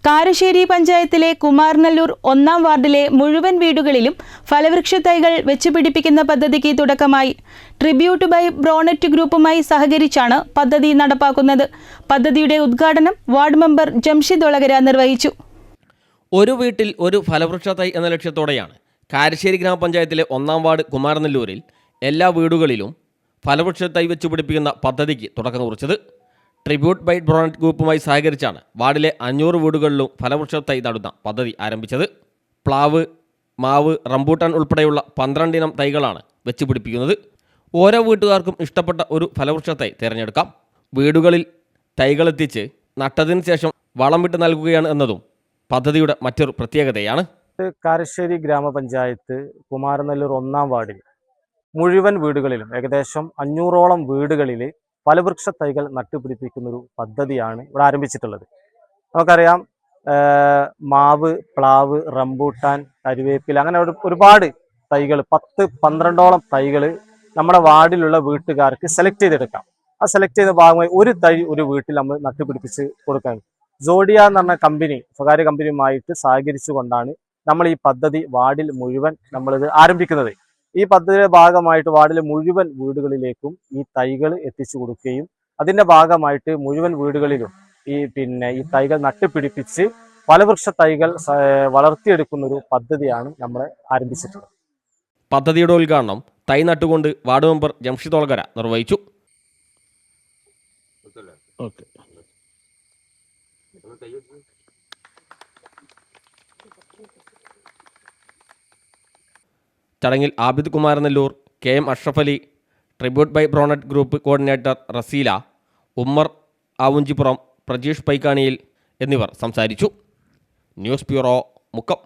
കാരശ്ശേരി പഞ്ചായത്തിലെ കുമാരനല്ലൂർ 1-ാം വാർഡിലെ മുഴുവൻ വീടുകളിലും ഫലവൃക്ഷ തൈകൾ വെച്ചുപിടിപ്പിക്കുന്ന പദ്ധതിക്ക് തുടക്കമായി. ട്രിബ്യൂട്ട് ബൈ ബ്രോണറ്റ് ഗ്രൂപ്പുമായി സഹകരിച്ചാണ് പദ്ധതി നടപ്പാക്കുന്നത്. പദ്ധതിയുടെ ഉദ്ഘാടനം വാർഡ് മെമ്പർ ജംഷിദ് ഒളകര നിർവഹിച്ചു. ഒരു വീട്ടിൽ ഒരു ഫലവൃക്ഷ തൈ എന്ന ലക്ഷ്യത്തോടെയാണ് കാരശ്ശേരി ഗ്രാമപഞ്ചായത്തിലെ 1-ാം വാർഡ് കുമാരനല്ലൂരിൽ എല്ലാ വീടുകളിലും ഫലവൃക്ഷ തൈ വെച്ചുപിടിപ്പിക്കുന്ന പദ്ധതിക്ക് തുടക്കം കുറിച്ചത്. ട്രിബ്യൂട്ട് ബൈ ബ്രോണറ്റ് ഗ്രൂപ്പുമായി സഹകരിച്ചാണ് വാർഡിലെ 500 വീടുകളിലും ഫലവൃക്ഷ തൈ നടുന്ന പദ്ധതി ആരംഭിച്ചത്. പ്ലാവ്, മാവ്, റംബൂട്ടാൻ ഉൾപ്പെടെയുള്ള 12 ഇനം തൈകളാണ് വെച്ചുപിടിപ്പിക്കുന്നത്. ഓരോ വീട്ടുകാർക്കും ഇഷ്ടപ്പെട്ട ഒരു ഫലവൃക്ഷ തൈ തിരഞ്ഞെടുക്കാം. വീടുകളിൽ തൈകളെത്തിച്ച് നട്ടതിന് ശേഷം വളം വിട്ട് നൽകുകയാണ് എന്നതും പദ്ധതിയുടെ മറ്റൊരു പ്രത്യേകതയാണ്. കാരശ്ശേരി ഗ്രാമപഞ്ചായത്ത് കുമാരനല്ലൂർ 1-ാം വാർഡിൽ മുഴുവൻ വീടുകളിലും ഏകദേശം 500ഓളം വീടുകളിൽ ഫലവൃക്ഷ തൈകൾ നട്ടുപിടിപ്പിക്കുന്നൊരു പദ്ധതിയാണ് ഇവിടെ ആരംഭിച്ചിട്ടുള്ളത്. നമുക്കറിയാം, മാവ്, പ്ലാവ്, റംബൂട്ടാൻ, കരിവേപ്പില, അങ്ങനെ ഒരുപാട് തൈകൾ 10-12ഓളം തൈകൾ നമ്മുടെ വാർഡിലുള്ള വീട്ടുകാർക്ക് സെലക്ട് ചെയ്തെടുക്കാം. ആ സെലക്ട് ചെയ്ത ഭാഗമായി ഒരു തൈ ഒരു വീട്ടിൽ നമ്മൾ നട്ടുപിടിപ്പിച്ച് കൊടുക്കാൻ സോഡിയ എന്ന് പറഞ്ഞ കമ്പനി, സ്വകാര്യ കമ്പനിയുമായിട്ട് സഹകരിച്ചുകൊണ്ടാണ് നമ്മൾ ഈ പദ്ധതി വാർഡിൽ മുഴുവൻ നമ്മളിത് ആരംഭിക്കുന്നത്. ഈ പദ്ധതിയുടെ ഭാഗമായിട്ട് വാർഡിലെ മുഴുവൻ വീടുകളിലേക്കും ഈ തൈകൾ എത്തിച്ചു കൊടുക്കുകയും അതിന്റെ ഭാഗമായിട്ട് മുഴുവൻ വീടുകളിലും ഈ തൈകൾ നട്ടുപിടിപ്പിച്ച് ഫലവൃക്ഷ തൈകൾ വളർത്തിയെടുക്കുന്ന ഒരു പദ്ധതിയാണ് നമ്മൾ ആരംഭിച്ചിട്ടുള്ളത്. പദ്ധതിയുടെ ഉദ്ഘാടനം തൈ നട്ടുകൊണ്ട് വാർഡ് മെമ്പർ ജംഷിദ് ഒളകര നിർവഹിച്ചു. ചടങ്ങിൽ Abid Kumaranallur, KM Ashraf Ali, tribute by ബ്രോണറ്റ് ഗ്രൂപ്പ് കോർഡിനേറ്റർ റസീല, ഉമ്മർ ആവുഞ്ചിപ്പുറം, പ്രജീഷ് പൈക്കാണിയിൽ എന്നിവർ സംസാരിച്ചു. News bureau, Mukkam.